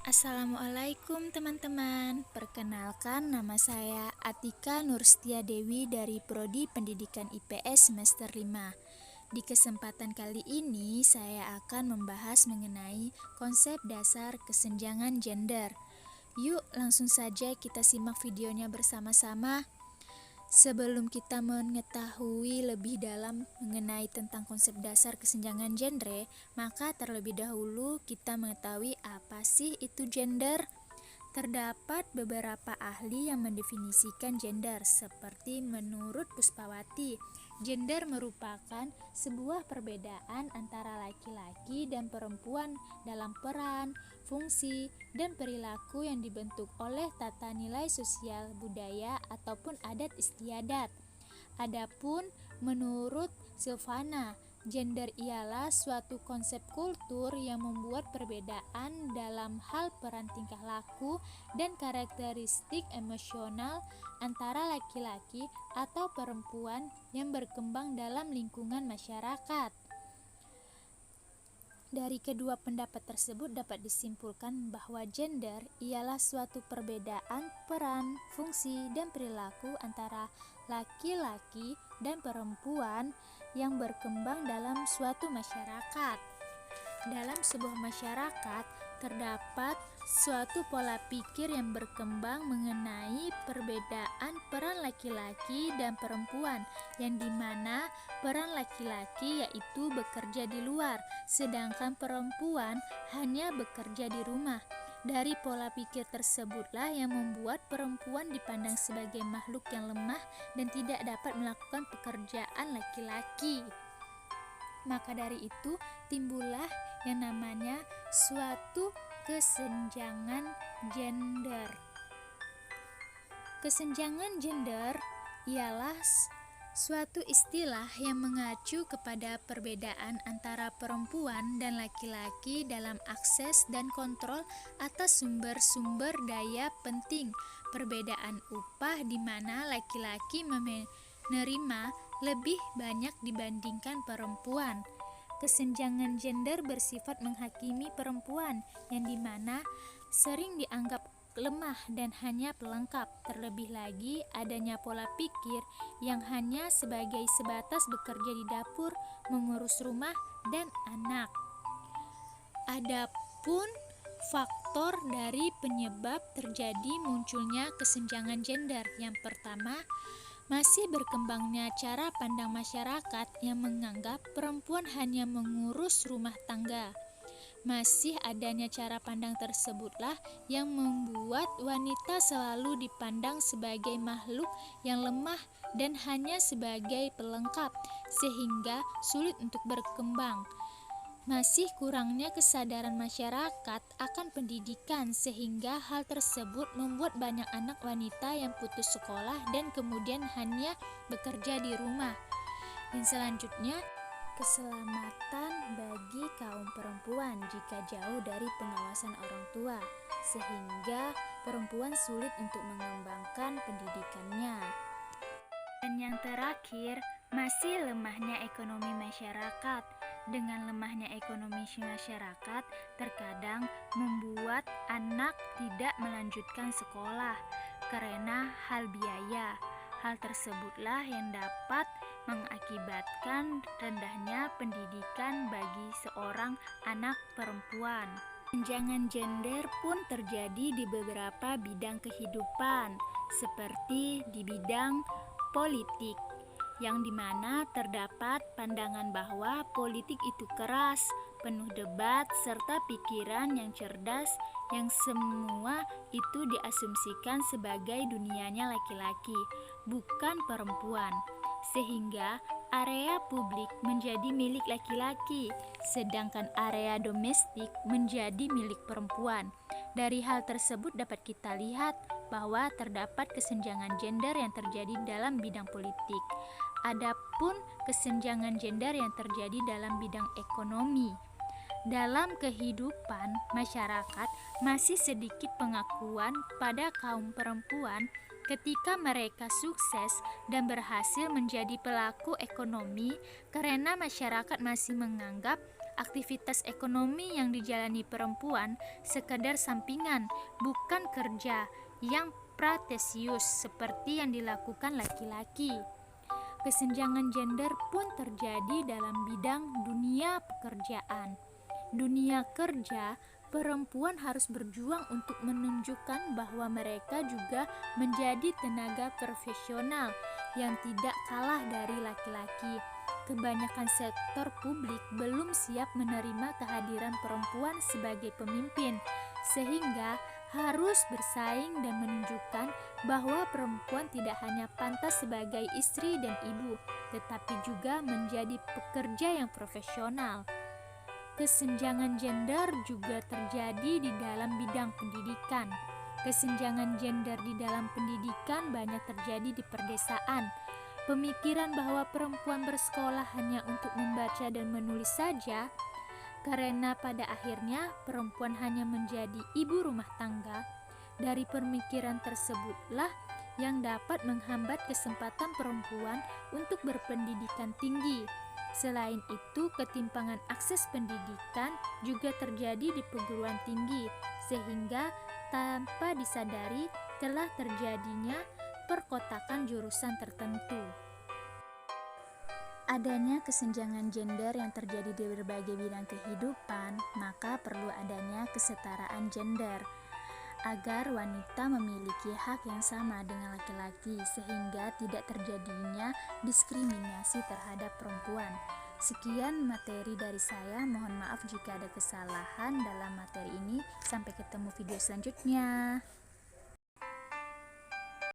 Assalamualaikum teman-teman. Perkenalkan, nama saya Atika Nurstia Dewi dari Prodi Pendidikan IPS semester 5. Di kesempatan kali ini saya akan membahas mengenai konsep dasar kesenjangan gender. Yuk langsung saja kita simak videonya bersama-sama. Sebelum kita mengetahui lebih dalam mengenai tentang konsep dasar kesenjangan gender, maka terlebih dahulu kita mengetahui apa sih itu gender. Terdapat beberapa ahli yang mendefinisikan gender, seperti menurut Puspawati, gender merupakan sebuah perbedaan antara laki-laki dan perempuan dalam peran, fungsi, dan perilaku yang dibentuk oleh tata nilai sosial, budaya, ataupun adat istiadat. Adapun menurut Silvana, gender ialah suatu konsep kultur yang membuat perbedaan dalam hal peran tingkah laku dan karakteristik emosional antara laki-laki atau perempuan yang berkembang dalam lingkungan masyarakat. Dari kedua pendapat tersebut dapat disimpulkan bahwa gender ialah suatu perbedaan peran, fungsi, dan perilaku antara laki-laki dan perempuan yang berkembang dalam suatu masyarakat. Dalam sebuah masyarakat terdapat suatu pola pikir yang berkembang mengenai perbedaan peran laki-laki dan perempuan, yang dimana peran laki-laki yaitu bekerja di luar, sedangkan perempuan hanya bekerja di rumah. Dari pola pikir tersebutlah yang membuat perempuan dipandang sebagai makhluk yang lemah dan tidak dapat melakukan pekerjaan laki-laki. Maka dari itu timbullah yang namanya suatu kesenjangan gender. Kesenjangan gender ialah suatu istilah yang mengacu kepada perbedaan antara perempuan dan laki-laki dalam akses dan kontrol atas sumber-sumber daya penting. Perbedaan upah di mana laki-laki menerima lebih banyak dibandingkan perempuan. Kesenjangan gender bersifat menghakimi perempuan, yang dimana sering dianggap lemah dan hanya pelengkap. Terlebih lagi adanya pola pikir yang hanya sebagai sebatas bekerja di dapur, mengurus rumah dan anak. Adapun faktor dari penyebab terjadi munculnya kesenjangan gender, yang pertama, masih berkembangnya cara pandang masyarakat yang menganggap perempuan hanya mengurus rumah tangga. Masih adanya cara pandang tersebutlah yang membuat wanita selalu dipandang sebagai makhluk yang lemah dan hanya sebagai pelengkap, sehingga sulit untuk berkembang. Masih kurangnya kesadaran masyarakat akan pendidikan, sehingga hal tersebut membuat banyak anak wanita yang putus sekolah dan kemudian hanya bekerja di rumah. Dan selanjutnya, keselamatan bagi kaum perempuan jika jauh dari pengawasan orang tua, sehingga perempuan sulit untuk mengembangkan pendidikannya. Dan yang terakhir, masih lemahnya ekonomi masyarakat. Dengan lemahnya ekonomi masyarakat, terkadang membuat anak tidak melanjutkan sekolah karena hal biaya. Hal tersebutlah yang dapat mengakibatkan rendahnya pendidikan bagi seorang anak perempuan. Kesenjangan gender pun terjadi di beberapa bidang kehidupan, seperti di bidang politik, yang dimana terdapat pandangan bahwa politik itu keras, penuh debat, serta pikiran yang cerdas, yang semua itu diasumsikan sebagai dunianya laki-laki, bukan perempuan, sehingga area publik menjadi milik laki-laki, sedangkan area domestik menjadi milik perempuan. Dari hal tersebut dapat kita lihat bahwa terdapat kesenjangan gender yang terjadi dalam bidang politik. Adapun kesenjangan gender yang terjadi dalam bidang ekonomi. Dalam kehidupan masyarakat, masih sedikit pengakuan pada kaum perempuan ketika mereka sukses dan berhasil menjadi pelaku ekonomi, karena masyarakat masih menganggap Aktivitas ekonomi yang dijalani perempuan sekadar sampingan, bukan kerja yang pratesius seperti yang dilakukan laki-laki. Kesenjangan gender pun terjadi dalam bidang dunia pekerjaan. Dunia kerja, perempuan harus berjuang untuk menunjukkan bahwa mereka juga menjadi tenaga profesional yang tidak kalah dari laki-laki. Kebanyakan sektor publik belum siap menerima kehadiran perempuan sebagai pemimpin, sehingga harus bersaing dan menunjukkan bahwa perempuan tidak hanya pantas sebagai istri dan ibu, tetapi juga menjadi pekerja yang profesional. Kesenjangan gender juga terjadi di dalam bidang pendidikan. Kesenjangan gender di dalam pendidikan banyak terjadi di pedesaan. Pemikiran bahwa perempuan bersekolah hanya untuk membaca dan menulis saja, karena pada akhirnya perempuan hanya menjadi ibu rumah tangga. Dari pemikiran tersebutlah yang dapat menghambat kesempatan perempuan untuk berpendidikan tinggi. Selain itu, ketimpangan akses pendidikan juga terjadi di perguruan tinggi, sehingga tanpa disadari telah terjadinya perkotakan jurusan tertentu. Adanya kesenjangan gender yang terjadi di berbagai bidang kehidupan, maka perlu adanya kesetaraan gender agar wanita memiliki hak yang sama dengan laki-laki sehingga tidak terjadinya diskriminasi terhadap perempuan. Sekian materi dari saya, mohon maaf jika ada kesalahan dalam materi ini. Sampai ketemu video selanjutnya.